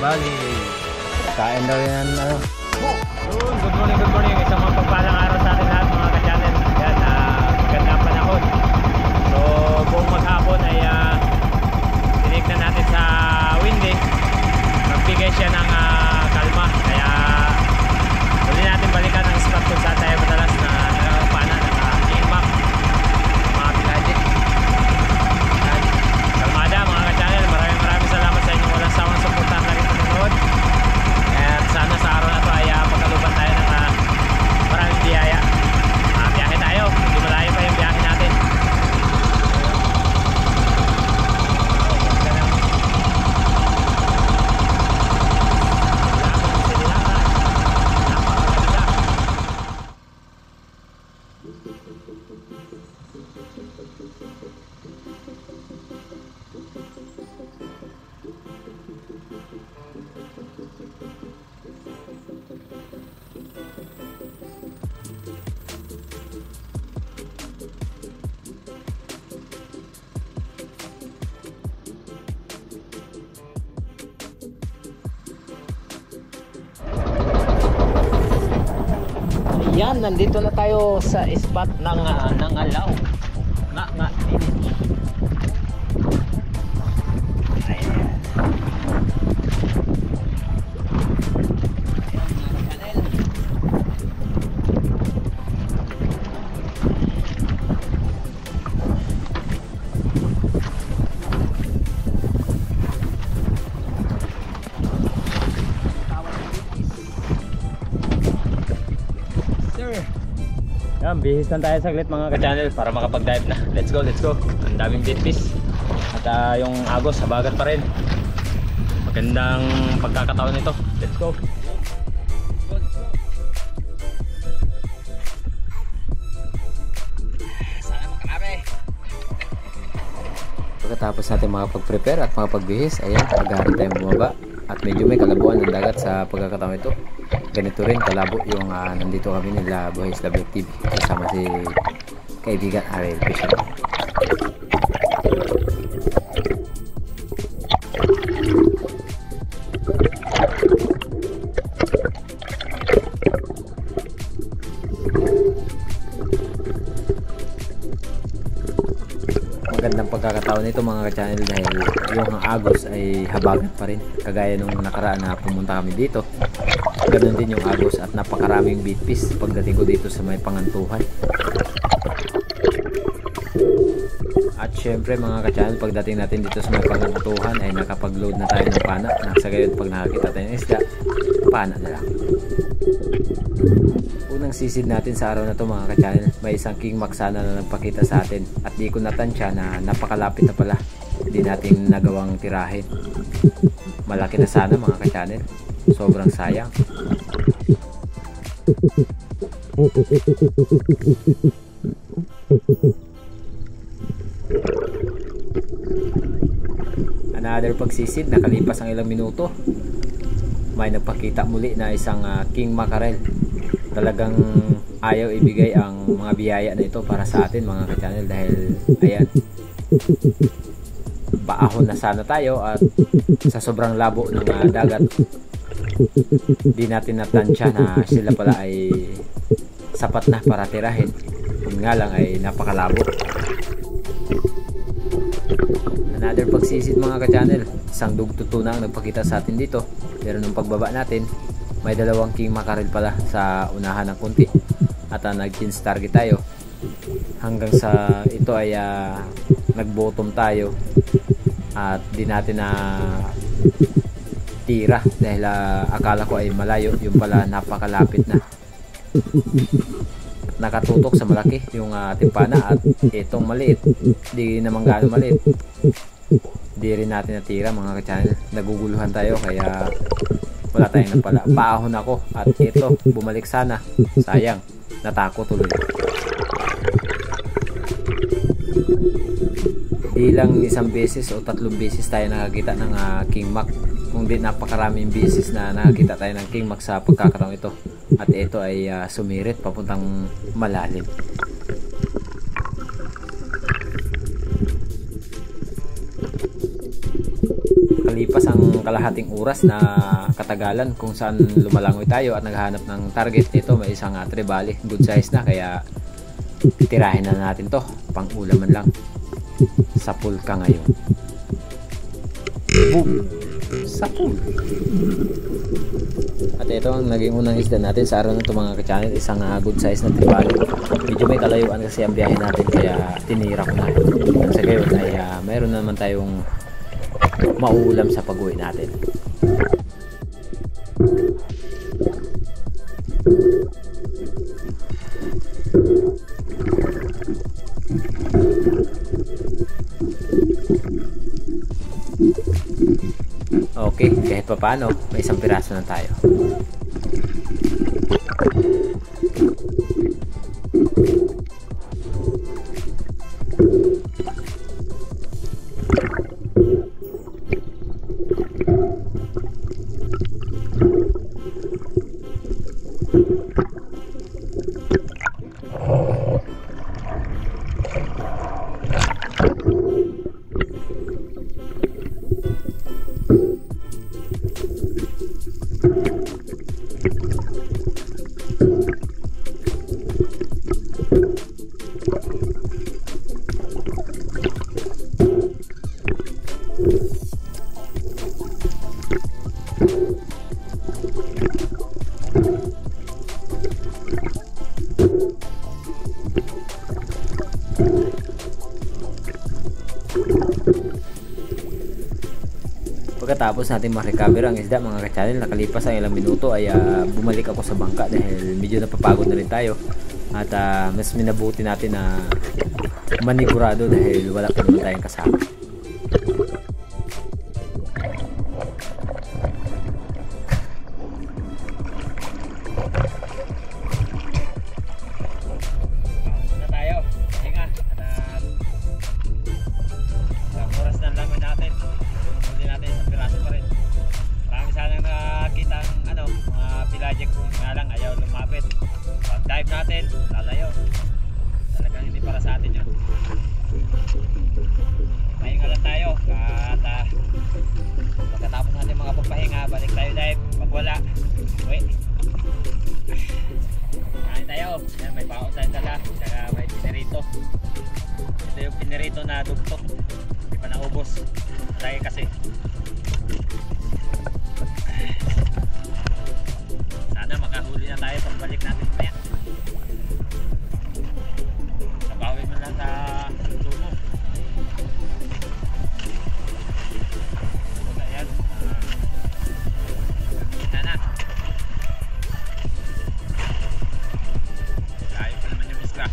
Bali, kain daw yan ano. Good morning. Isang mapagpalang araw sa atin lahat mga ka-channel. Yan, magandang panahon. So, buong maghapon ay tinignan natin sa windy. Nagbigay siya ng kalma. Kaya huli natin balikan ang spot kung saan tayo madalas na nakakapana ng impact mga pinadit. Kalmada mga ka-channel, maraming salamat sa inyong walang sawang suportahan na rin panonood. At sana sa araw na ito ay pagkaluban tayo ng maraming biyaya. Biyahe tayo, hindi malayo pa yung biyahe natin. Yan, nandito na tayo sa spot ng Alaw. Nga. Ayan. Yan, bihis lang tayo saglit mga ka-channel para makapag-dive na. Let's go. Ang daming bait fish. At yung agos, habagat pa rin. Magandang pagkakataon nito. Let's go. Sana makarami. Pagkatapos natin makapag-prepare at makapag-bihis, ayan, maghahanap tayong bumaba. At medyo may kalabuan ng dagat sa pagkakataon ito. Ganito rin kalabo yung nandito kami nila Buhays Vlog TV kasama si kaibigan Ariel Fishing. Magandang pagkakataon nito mga ka-channel dahil yung agos ay habagat pa rin kagaya nung nakaraan na pumunta kami dito. Ganon din yung agos at napakaraming bait fish pagdating ko dito sa may Pangantuhan. At syempre mga ka-channel, pagdating natin dito sa may Pangantuhan ay nakapag-load na tayo ng pana. Nasa gayon pag nakakita tayo ng isda, pana na lang. Unang sisid natin sa araw na to mga ka-channel, may isang king maksana na nagpakita sa atin at di ko natansya na napakalapit na pala. Hindi natin nagawang tirahin. Malaki na sana mga ka-channel, sobrang sayang. Another pagsisid, nakalipas ang ilang minuto, may nagpakita muli na isang king mackerel. Talagang ayaw ibigay ang mga biyaya na ito para sa atin mga ka-channel dahil ayan, paahon na sana tayo at sa sobrang labo ng dagat di natin natansya na sila pala ay sapat na para tirahin. Kung nga lang ay napakalabo. Another pagsisid mga ka-channel, isang dugtutuna ang nagpakita sa atin dito, pero nung pagbaba natin may dalawang king mackerel pala sa unahan ng kunti at nag-chins target tayo hanggang sa ito ay nag-bottom tayo at di natin na tira dahil akala ko ay malayo, yung pala napakalapit na. Nakatutok sa malaki yung timpana at itong maliit, di naman gaano maliit, di rin natin natira mga ka-channel. Naguguluhan tayo kaya wala tayong napala. Paahon ako at ito bumalik sana, sayang, natako tuloy. Di lang isang beses o tatlong beses tayo nakakita ng king mac kundi napakaraming beses na nakakita tayo ng King Max sa pagkakataong ito. At ito ay sumirit papuntang malalim. Kalipas ang kalahating oras na katagalan kung saan lumalangoy tayo at naghahanap ng target nito, may isang trevally, good size na, kaya titirahin na natin to, pang ulaman lang sa pulka ngayon. Boom! Sa pool! At ito ang naging unang isda natin sa araw na ito mga ka-channel, isang good size na trevally. Medyo may kalayuan kasi ang biyahe natin, kaya tinira ko na. At sa gayon ay mayroon naman tayong mauulam sa pag-uwi natin. Okay, kahit pa paano, may isang piraso na tayo. Pagkatapos natin ma-recover ang isda mga ka-channel, nakalipas ang ilang minuto ay bumalik ako sa bangka dahil medyo napapagod na rin tayo. At mas minabuti natin na manigurado dahil wala pa naman tayong kasama. Dive natin, lalayo. Talagang hindi para sa atin yun. Pahinga lang tayo. At pagkatapos natin mga pagpahinga, balik tayo dive. Pag wala, uwi. Kain tayo. Yan, may baon tayong dala. Saka may pinirito. Ito yung pinirito na dugtok. Hindi pa naubos. Lagi kasi. Sana makahuli na tayo pagbalik natin mamaya. Napawin mo lang sa lumo. Ayan. Kita na. Layo pa naman yung isla.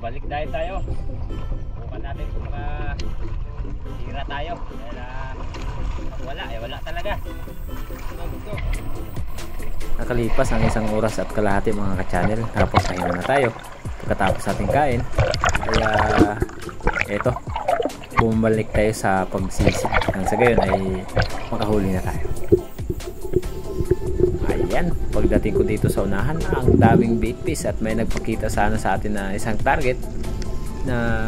Balik dahil tayo. Bukan natin kung makahira tayo. Dahil pag wala, wala talaga. Nakalipas ang isang oras at kalahati mga ka-channel. Tapos pahinga na tayo. Pagkatapos natin kain, kaya eto, bumalik tayo sa pagsisid. Nang sa gayon ay makahuli na tayo. Ayan, pagdating ko dito sa unahan, ang daming bait fish at may nagpakita sana sa atin na isang target na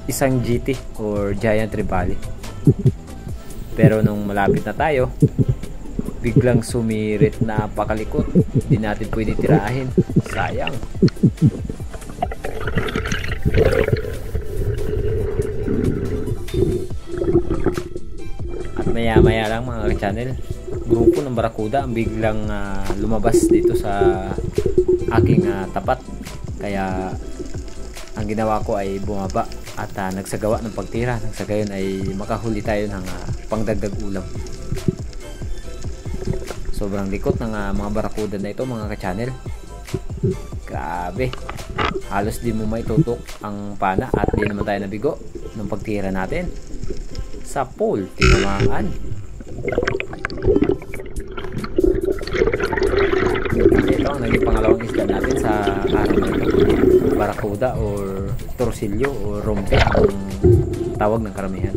isang GT or Giant Trevally. Pero nung malapit na tayo, biglang sumirit na pakalikot. Hindi natin pwede tirahin. Sayang. At maya maya lang mga ka-channel, grupo ng barakuda ang biglang lumabas dito sa aking tapat, kaya ang ginawa ko ay bumaba at nagsagawa ng pagtira nang sa gayon ay makahuli tayo ng pangdagdag ulam. Sobrang likot ng mga barakuda na ito mga ka-channel. Grabe, halos di mo maitutok ang pana at di naman tayo nabigo nung pagtira natin. Sa pool, tinamaan. Ito ang naging pangalawang isda natin sa araw na ito. Barakuda or torsilyo o rompe ang tawag ng karamihan.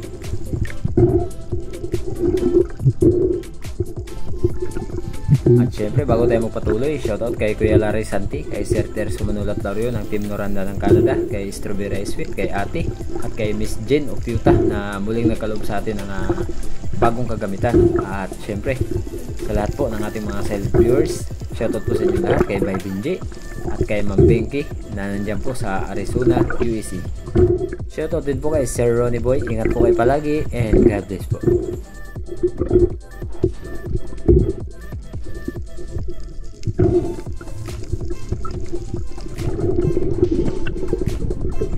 At syempre bago tayo magpatuloy, shoutout kay Kuya Larry Santi, kay Sir Terzo Manulat Lario ng Team Noranda ng Canada, kay Strawberry Ice Sweet, kay Ate at kay Miss Jen of Utah na muling nagkaloob sa atin ng bagong kagamitan. At syempre sa lahat po ng ating mga silent viewers, shoutout po sa inyo lahat, kay Bay Binji at kay Ma'am Benki na nandyan po sa Arizona, USA. Shoutout din po kay Sir Ronnie Boy, ingat po kayo palagi and God bless po.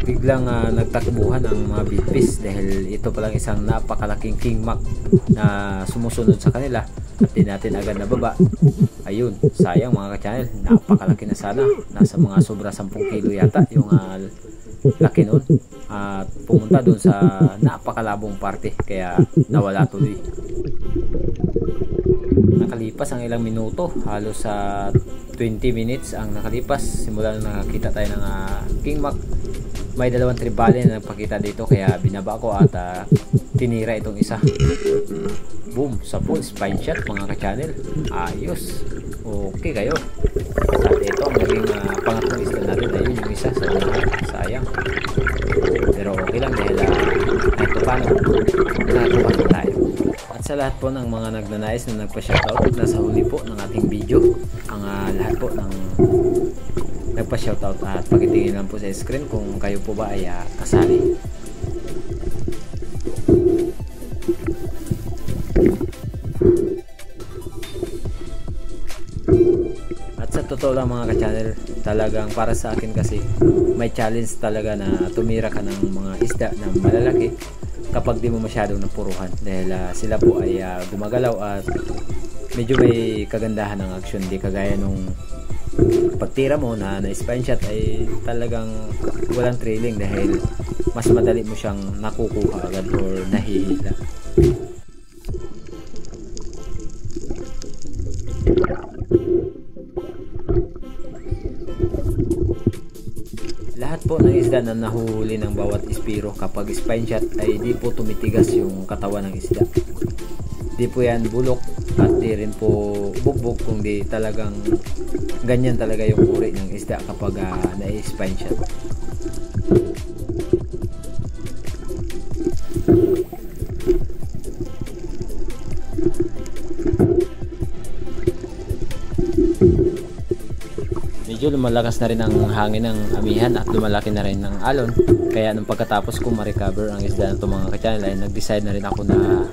Biglang nagtakbuhan ang mga bitfish dahil ito palang isang napakalaking king mac na sumusunod sa kanila at di natin agad nababa. Ayun, sayang mga ka-channel, napakalaki na sana, nasa mga sobra 10 kilo yata yung laki nun at pumunta dun sa napakalabong parte kaya nawala tuloy. Nakalipas ang ilang minuto, halos sa 20 minutes ang nakalipas simula nung nakakita tayo ng king mac. May dalawang tribale na nagpakita dito kaya binaba ko at tinira itong isa. Boom, sa full spine shot mga ka-channel. Ayos, okay kayo. At ito ang naging pangatlong isda natin. Ayun yung isa sa unahan, sayang, pero okay lang dahil ito paano nakatuwa tayo. At sa lahat po ng mga nagnanais na nagpa-shoutout, nasa huli po ng ating video ang lahat po ng nagpa-shoutout at pakitingin lang po sa screen kung kayo po ba ay kasali. At sa totoo lang mga ka-channel, talagang para sa akin kasi may challenge talaga na tumira ka ng mga isda na malalaki kapag di mo masyadong napuruhan dahil sila po ay gumagalaw at medyo may kagandahan ng action, di kagaya nung pagtira mo na spine shot ay talagang walang trailing dahil mas madali mo siyang nakukuha agad or nahihila. Lahat po ng isda na nahuhuli ng bawat ispiro kapag spine shot ay di po tumitigas yung katawan ng isda. Di po yan bulok at di rin po bugbog, kung di talagang ganyan talaga yung uri ng isda kapag na-spine shot. Medyo lumalakas na rin ang hangin ng amihan at lumalaki na rin ng alon, kaya nung pagkatapos ko ma-recover ang isda ng mga ka-channel ay nag-decide na rin ako na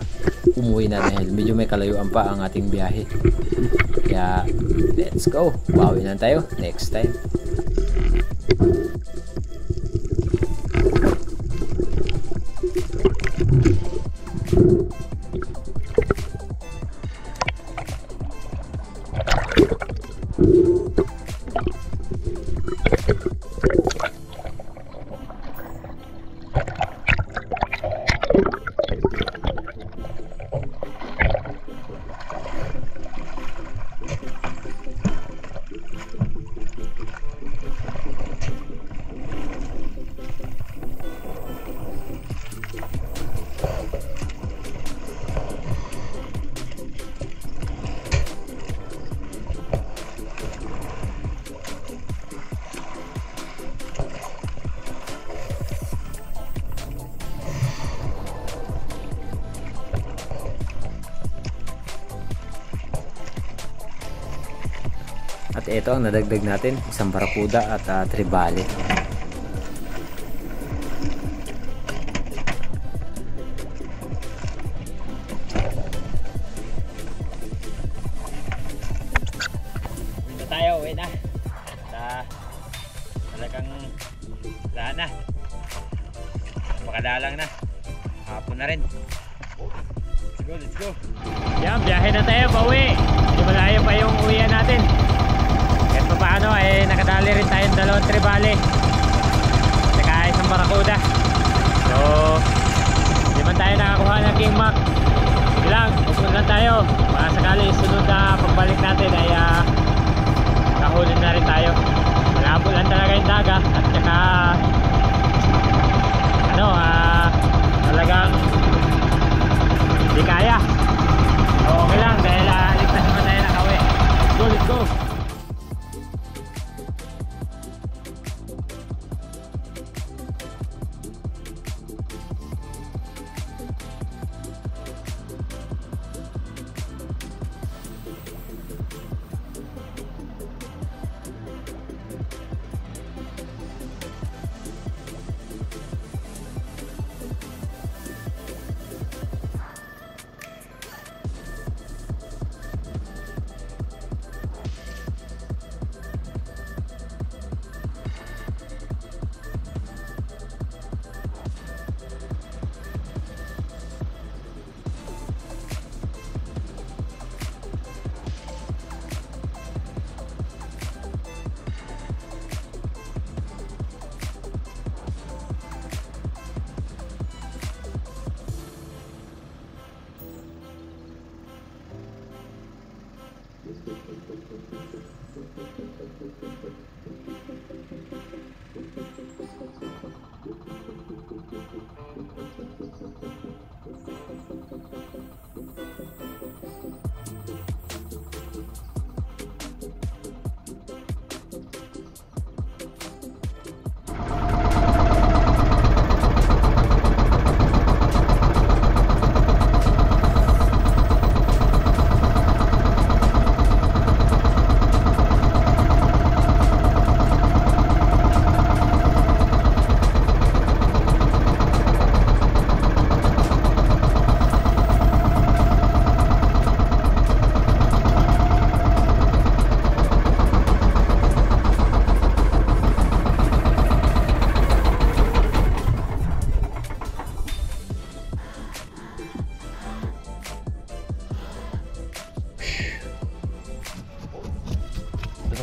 umuwi na dahil medyo may kalayuan pa ang ating biyahe. Kaya let's go, bawi na tayo next time. At ito ang nadagdag natin, isang barakuda at tribale. Uwi na tayo, uwi na. Talagang Saan na? Napakadalang na. Hapon na rin. Let's go, let's go. Yan, biyahe na tayo, pauwi. Hindi malayo pa yung uwian natin. Kahit pa paano, nakadali rin tayong 2 tribale. Saka isang barakuda. So, hindi man tayo nakakuha ng King Mac. Sige lang, usun lang tayo. Baka sakali sunod na pagbalik natin ay nakahuli na rin tayo. Malabo lang talaga yung dagat. At saka talagang hindi kaya. Okay lang dahil ligtas naman tayo nakauwi. Go, let's go.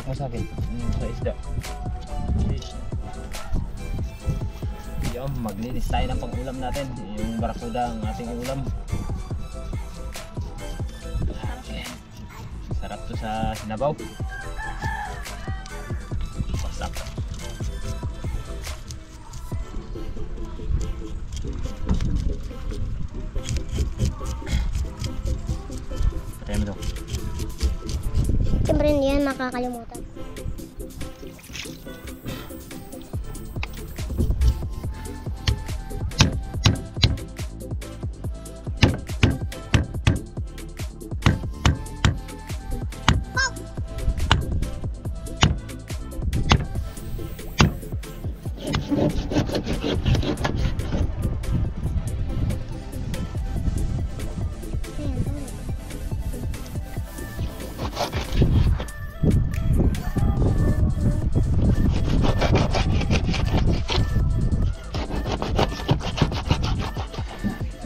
Mo sa akin sa isda. Yung maglinis tayo ng pang-ulam natin. Yung barakuda ang ating ulam. Sarap to sa sinabaw. Pasak. Patay mo to. Siyempre hindi yan makakalimutan.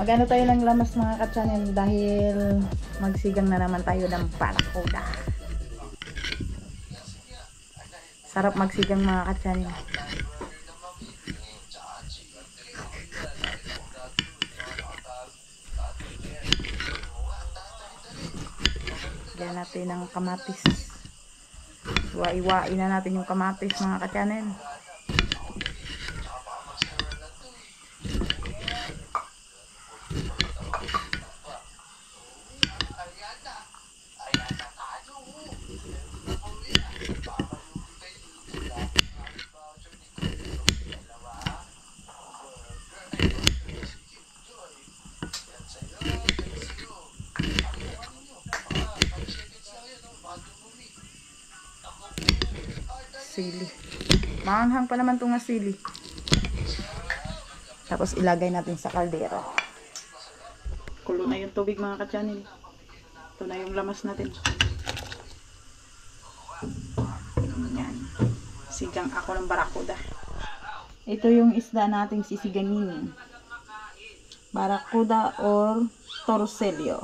Magano tayo ng lamas mga ka-channel dahil magsigang na naman tayo ng barakuda. Sarap magsigang mga ka-channel. Lagyan natin ng kamatis. Iwa-iwain na natin yung kamatis mga ka-channel. Sili. Maanghang pa naman itong sili. Tapos ilagay natin sa kaldero. Kulo na yung tubig mga ka-channel. Ito na yung lamas natin. Yan. Sigang ako ng barakuda. Ito yung isda nating sisiganin. Barracuda or torsilyo.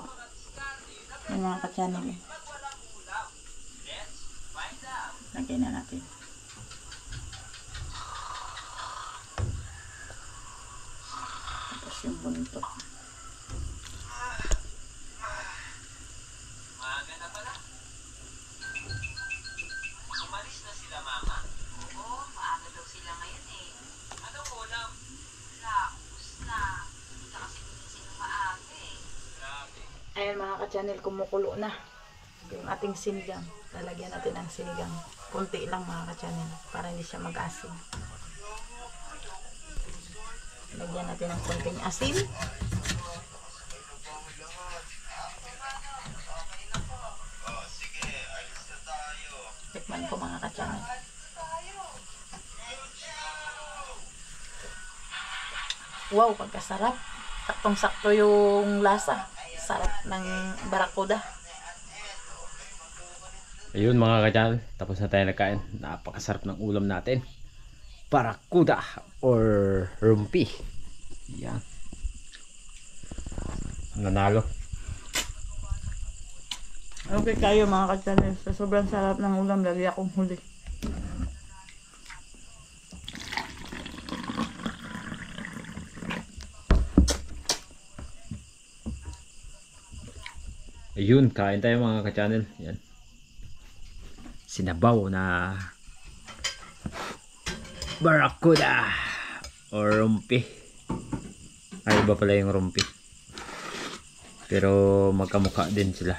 Yung mga ka-channel. Lagyan na natin. Tapos yung buntot. Ayan mga ka-channel, kumukulo na yung ating sinigang. Lalagyan natin ng sinigang. Kunti lang mga ka-channel para hindi siya mag-asin. Lagyan natin ng kunting asin. Tikman ko mga ka-channel. Wow, pagkasarap. Saktong-sakto yung lasa. Sarap ng barracuda. Ayun mga ka-channel, tapos na tayo nagkain. Napakasarap ng ulam natin. Barracuda or rumpi. Yan. Nanalo. Okay kayo mga ka-channel. Sa sobrang sarap ng ulam, lagi akong huli. Ayun, kain tayo mga ka-channel. Yan. Sinabaw na barracuda or rumpi. Ay, iba pala yung rumpi. Pero magkamukha din sila.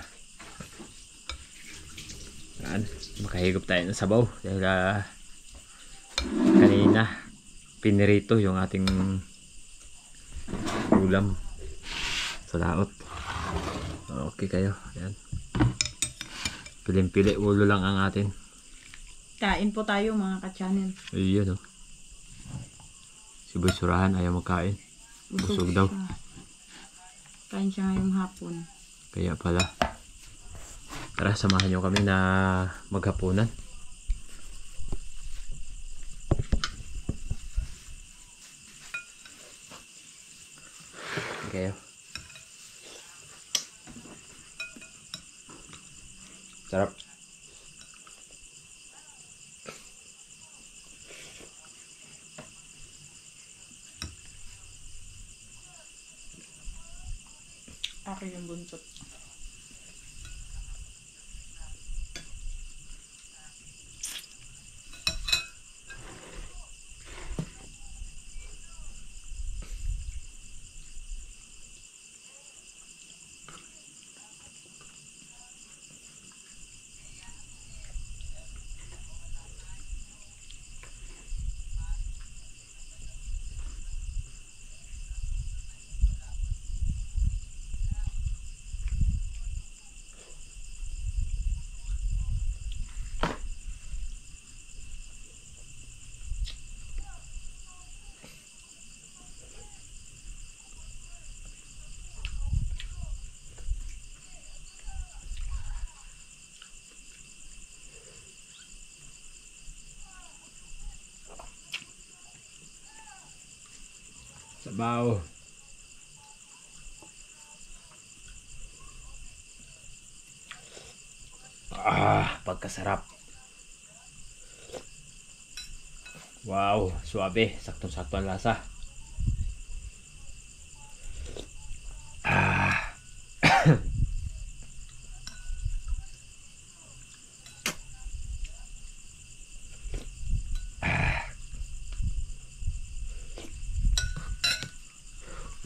Yan. Makahigop tayo ng sabaw. Dahil kanina pinirito yung ating ulam sa laot. Okay kayo. Yan. Piling-pili ulo lang ang atin. Kain po tayo mga ka-channel. Ayun oh. Si Boy Surahan ayaw magkain. Busog daw. Kain siya ngayong hapon. Kaya pala. Tara, samahan nyo kami na maghapunan. Okay kayo. Sarap. Akin yung buntot. Sabaw. Pagkasarap. Wow, suabe, saktong-sakto ang lasa.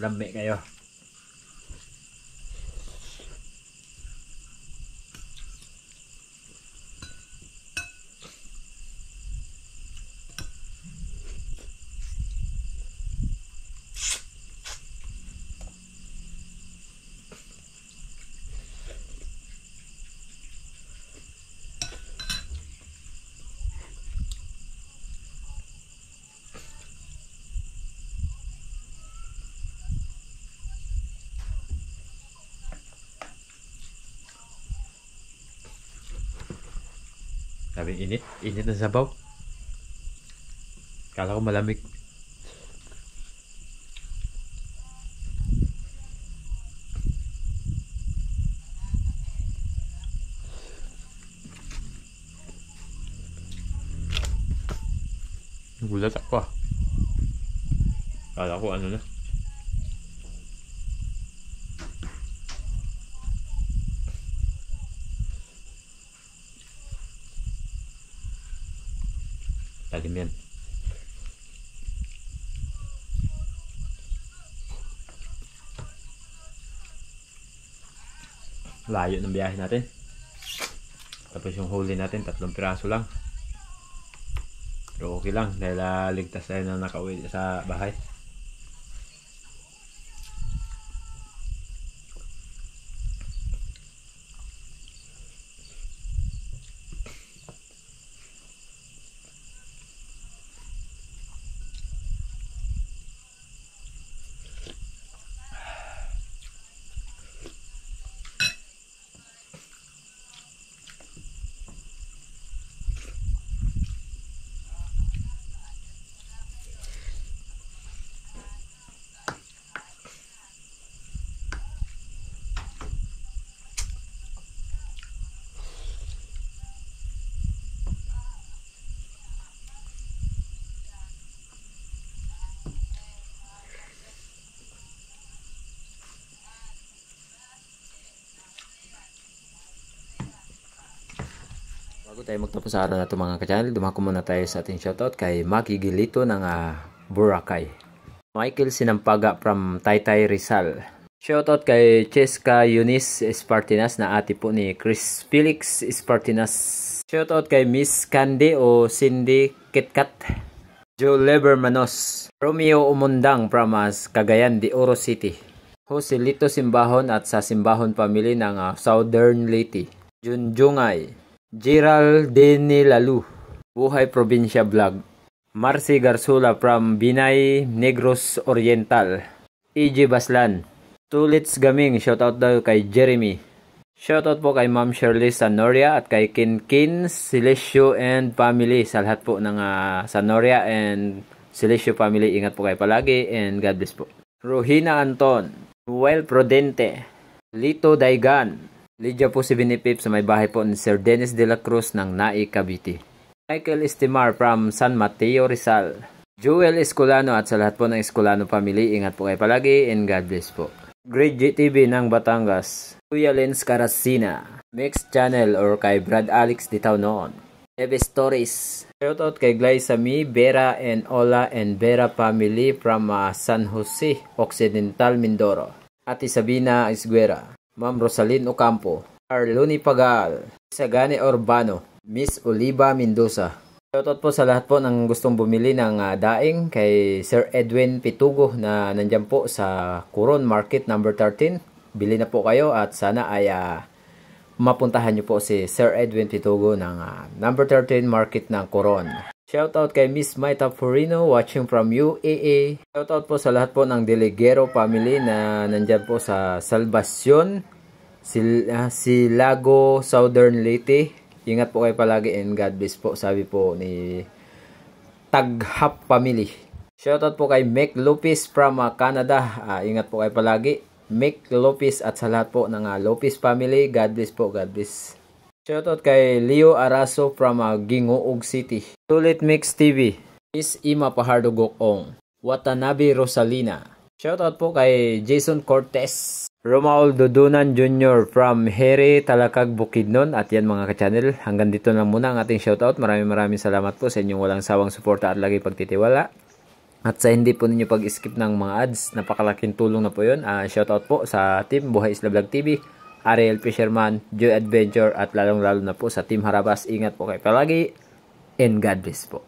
Lambe kayo. Sabi init, init na sabaw. Kala ko malamig. Nagulat ako. Kala ko ano na. Talim yan. Layo ng biyahe natin. Tapos yung huli natin 3 piraso lang. Pero okay lang dahil ligtas tayo na nakauwi sa bahay. Bago tayo magtapos sa araw na ito mga ka-channel, dumako muna tayo sa ating shoutout kay Maki Gilito ng Boracay. Michael Sinampaga from Taytay Rizal. Shoutout kay Cheska Eunice Espartinas na ate po ni Chris Felix Espartinas. Shoutout kay Miss Candy o Cindy Kitkat. Joe Lebermanos. Romeo Umundang from Cagayan de Oro City. Jose Lito Simbahon at sa Simbahon family ng Southern Leyte. Junjungay. Gerald Denilalu, Buhay Probinsya Vlog. Marcy Garsula from Binay, Negros Oriental. E.J. Baslan. Tulits Gaming, shoutout daw kay Jeremy. Shoutout po kay Ma'am Shirley Sanoria at kay Kinkin, Silesio and family. Sa lahat po ng Sanoria and Silesio family, ingat po kayo palagi and God bless po. Rohina Anton, Noel Prudente, Lito Daigan. Lydia po si Binipip sa may bahay po ni Sir Dennis de la Cruz ng Nai, Cavite. Michael Estimar from San Mateo, Rizal. Joel Escolano at sa lahat po ng Escolano family, ingat po kayo palagi and God bless po. Great GTV ng Batangas. Kuya Lens Carasina. Mix Channel or kay Brad Alex de Taunon. Eve Stories. Shoutout kay Glycami, Vera and Ola and Vera family from San Jose, Occidental, Mindoro. Ate Sabina Isguera. Ma'am Rosalyn Ocampo, Arloni Pagal, Sagane Urbano, Miss Oliva Mendoza. Shoutout po sa lahat po ng gustong bumili ng daing kay Sir Edwin Pitugo na nandyan po sa Coron Market number 13. Bili na po kayo at sana ay mapuntahan nyo po si Sir Edwin Pitugo ng number 13 Market ng Coron. Shoutout kay Miss Maita Furino watching from UAE. Shoutout po sa lahat po ng Deligero family na nandyan po sa Salvacion, Silago, Southern Leyte. Ingat po kayo palagi and God bless po, sabi po ni Taghap family. Shoutout po kay Mick Lopez from Canada. Ingat po kayo palagi. Mick Lopez at sa lahat po ng Lopez family. God bless po, God bless. Shoutout kay Leo Araso from Gingoog City. Tulit Mix TV. Miss Ima Pahardo Gokong. Watanabe Rosalina. Shoutout po kay Jason Cortez. Romaul Dudunan Jr. from Here, Talakag, Bukidnon. At yan mga ka-channel, hanggang dito lang muna ang ating shoutout. Maraming salamat po sa inyong walang sawang suporta at lagi pagtitiwala. At sa hindi po ninyo pag-skip ng mga ads, napakalaking tulong na po yun. Shoutout po sa Team Buhay Isla Vlog TV. Ariel Fisherman, Joy Adventure at lalong-lalo na po sa Team Harabas. Ingat po kayo palagi and God bless po.